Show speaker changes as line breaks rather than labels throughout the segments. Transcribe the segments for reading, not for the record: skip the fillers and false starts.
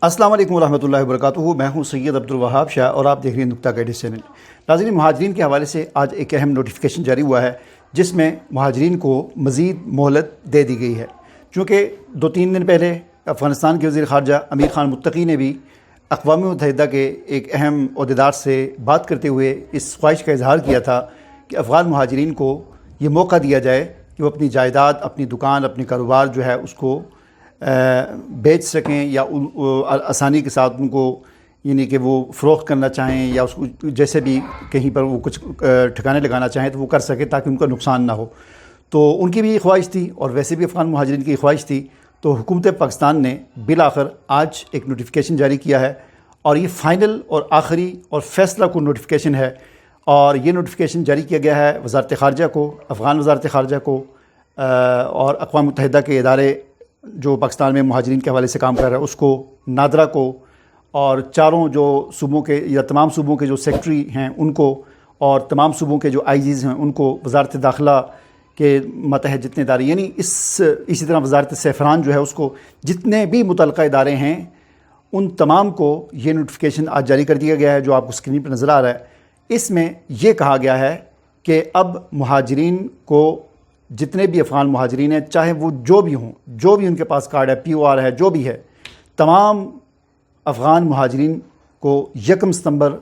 السلام علیکم ورحمۃ اللہ وبرکاتہ۔ میں ہوں سید عبدالوہاب شاہ اور آپ دیکھ رہے ہیں نکتہ گائیڈ چینل۔ ناظرین، مہاجرین کے حوالے سے آج ایک اہم نوٹیفیکیشن جاری ہوا ہے جس میں مہاجرین کو مزید مہلت دے دی گئی ہے، چونکہ 2-3 دن پہلے افغانستان کے وزیر خارجہ امیر خان متقی نے بھی اقوام متحدہ کے ایک اہم عہدیدار سے بات کرتے ہوئے اس خواہش کا اظہار کیا تھا کہ افغان مہاجرین کو یہ موقع دیا جائے کہ وہ اپنی جائیداد، اپنی دکان، اپنی کاروبار جو ہے اس کو بیچ سکیں، یا آسانی کے ساتھ ان کو یعنی کہ وہ فروخت کرنا چاہیں یا اس کو جیسے بھی کہیں پر وہ کچھ ٹھکانے لگانا چاہیں تو وہ کر سکیں تاکہ ان کا نقصان نہ ہو۔ تو ان کی بھی یہ خواہش تھی اور ویسے بھی افغان مہاجرین کی خواہش تھی، تو حکومت پاکستان نے بالآخر آج ایک نوٹیفیکیشن جاری کیا ہے، اور یہ فائنل اور آخری اور فیصلہ کن نوٹیفیکیشن ہے، اور یہ نوٹیفیکیشن جاری کیا گیا ہے وزارت خارجہ کو، افغان وزارت خارجہ کو، اور اقوام متحدہ کے ادارے جو پاکستان میں مہاجرین کے حوالے سے کام کر رہا ہے اس کو، نادرا کو، اور چاروں جو صوبوں کے یا تمام صوبوں کے جو سیکٹری ہیں ان کو، اور تمام صوبوں کے جو آئی جیز ہیں ان کو، وزارت داخلہ کے متحد جتنے ادارے، یعنی اسی طرح وزارت سیفران جو ہے اس کو، جتنے بھی متعلقہ ادارے ہیں ان تمام کو یہ نوٹیفیکیشن آج جاری کر دیا گیا ہے جو آپ کو اسکرین پہ نظر آ رہا ہے۔ اس میں یہ کہا گیا ہے کہ اب مہاجرین کو، جتنے بھی افغان مہاجرین ہیں، چاہے وہ جو بھی ہوں، جو بھی ان کے پاس کارڈ ہے، پی او آر ہے، جو بھی ہے، تمام افغان مہاجرین کو 1 ستمبر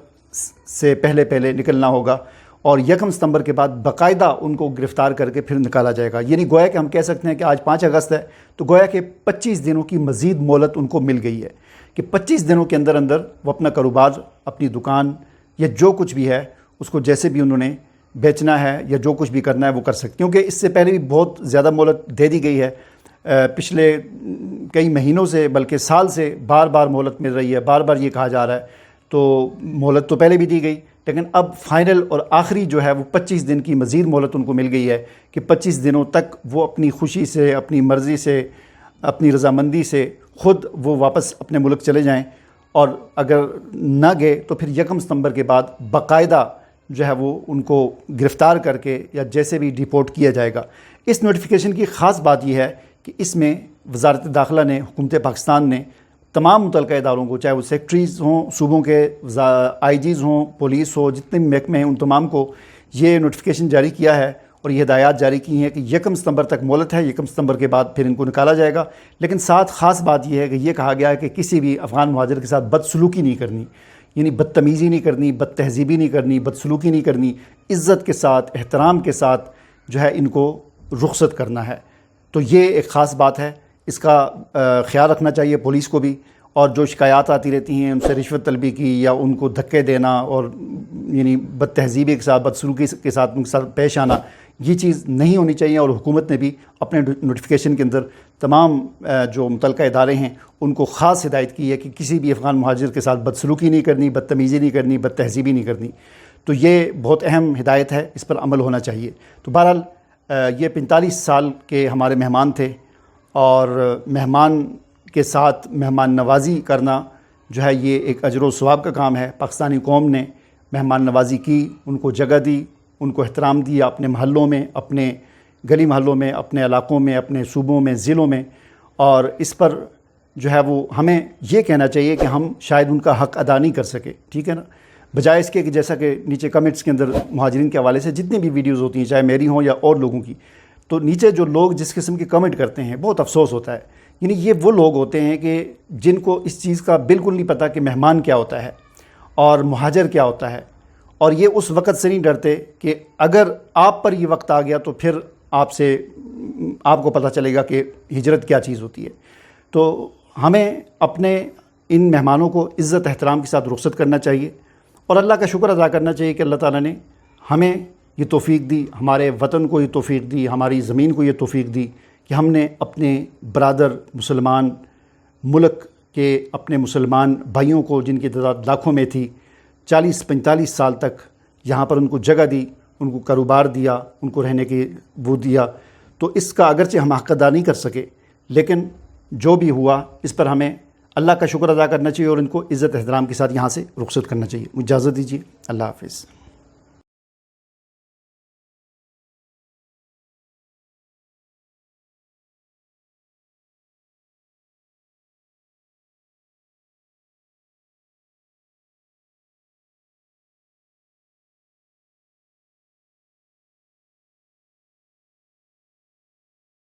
سے پہلے نکلنا ہوگا، اور 1 ستمبر کے بعد باقاعدہ ان کو گرفتار کر کے پھر نکالا جائے گا۔ یعنی گویا کہ ہم کہہ سکتے ہیں کہ آج 5 اگست ہے، تو گویا کہ 25 دنوں کی مزید مہلت ان کو مل گئی ہے کہ 25 دنوں کے اندر وہ اپنا کاروبار، اپنی دکان یا جو کچھ بھی ہے اس کو جیسے بھی انہوں نے بیچنا ہے یا جو کچھ بھی کرنا ہے وہ کر سکتے، کیونکہ اس سے پہلے بھی بہت زیادہ مہلت دے دی گئی ہے۔ پچھلے کئی مہینوں سے بلکہ سال سے بار بار مہلت مل رہی ہے، بار بار یہ کہا جا رہا ہے، تو مہلت تو پہلے بھی دی گئی، لیکن اب فائنل اور آخری جو ہے وہ 25 دن کی مزید مہلت ان کو مل گئی ہے کہ 25 دنوں تک وہ اپنی خوشی سے، اپنی مرضی سے، اپنی رضامندی سے خود وہ واپس اپنے ملک چلے جائیں، اور اگر نہ گئے تو پھر 1 ستمبر کے بعد باقاعدہ جو ہے وہ ان کو گرفتار کر کے یا جیسے بھی ڈیپورٹ کیا جائے گا۔ اس نوٹیفیکیشن کی خاص بات یہ ہے کہ اس میں وزارت داخلہ نے، حکومت پاکستان نے تمام متعلقہ اداروں کو، چاہے وہ سیکٹریز ہوں، صوبوں کے آئی جیز ہوں، پولیس ہو، جتنے بھی محکمے ہیں، ان تمام کو یہ نوٹیفیکیشن جاری کیا ہے اور یہ ہدایات جاری کی ہیں کہ 1 ستمبر تک مہلت ہے، 1 ستمبر کے بعد پھر ان کو نکالا جائے گا۔ لیکن ساتھ خاص بات یہ ہے کہ یہ کہا گیا ہے کہ کسی بھی افغان مہاجر کے ساتھ بدسلوکی نہیں کرنی، یعنی بدتمیزی نہیں کرنی، بد تہذیبی نہیں کرنی، بدسلوکی نہیں کرنی، عزت کے ساتھ، احترام کے ساتھ جو ہے ان کو رخصت کرنا ہے۔ تو یہ ایک خاص بات ہے، اس کا خیال رکھنا چاہیے پولیس کو بھی، اور جو شکایات آتی رہتی ہیں ان سے رشوت طلبی کی یا ان کو دھکے دینا اور یعنی بد تہذیبی کے ساتھ، بدسلوکی کے ساتھ ان کے ساتھ پیش آنا، یہ چیز نہیں ہونی چاہیے، اور حکومت نے بھی اپنے نوٹیفیکیشن کے اندر تمام جو متعلقہ ادارے ہیں ان کو خاص ہدایت کی ہے کہ کسی بھی افغان مہاجر کے ساتھ بدسلوکی نہیں کرنی، بدتمیزی نہیں کرنی، بد تہذیبی نہیں کرنی۔ تو یہ بہت اہم ہدایت ہے، اس پر عمل ہونا چاہیے۔ تو بہرحال یہ 45 سال کے ہمارے مہمان تھے، اور مہمان کے ساتھ مہمان نوازی کرنا جو ہے یہ ایک اجر و ثواب کا کام ہے۔ پاکستانی قوم نے مہمان نوازی کی، ان کو جگہ دی، ان کو احترام دیا اپنے محلوں میں، اپنے گلی محلوں میں، اپنے علاقوں میں، اپنے صوبوں میں، ضلعوں میں، اور اس پر جو ہے وہ ہمیں یہ کہنا چاہیے کہ ہم شاید ان کا حق ادا نہیں کر سکے، ٹھیک ہے نا، بجائے اس کے کہ جیسا کہ نیچے کمنٹس کے اندر مہاجرین کے حوالے سے جتنی بھی ویڈیوز ہوتی ہیں، چاہے میری ہوں یا اور لوگوں کی، تو نیچے جو لوگ جس قسم کے کمنٹ کرتے ہیں بہت افسوس ہوتا ہے۔ یعنی یہ وہ لوگ ہوتے ہیں کہ جن کو اس چیز کا بالکل نہیں پتہ کہ مہمان کیا ہوتا ہے اور مہاجر کیا ہوتا ہے، اور یہ اس وقت سے نہیں ڈرتے کہ اگر آپ پر یہ وقت آ گیا تو پھر آپ کو پتہ چلے گا کہ ہجرت کیا چیز ہوتی ہے۔ تو ہمیں اپنے ان مہمانوں کو عزت احترام کے ساتھ رخصت کرنا چاہیے، اور اللہ کا شکر ادا کرنا چاہیے کہ اللہ تعالیٰ نے ہمیں یہ توفیق دی، ہمارے وطن کو یہ توفیق دی، ہماری زمین کو یہ توفیق دی کہ ہم نے اپنے برادر مسلمان ملک کے اپنے مسلمان بھائیوں کو، جن کی تعداد لاکھوں میں تھی، 40-45 سال تک یہاں پر ان کو جگہ دی، ان کو کاروبار دیا، ان کو رہنے کی وہ دیا۔ تو اس کا اگرچہ ہم حق ادا نہیں کر سکے، لیکن جو بھی ہوا اس پر ہمیں اللہ کا شکر ادا کرنا چاہیے اور ان کو عزت احترام کے ساتھ یہاں سے رخصت کرنا چاہیے۔ اجازت دیجیے، اللہ حافظ۔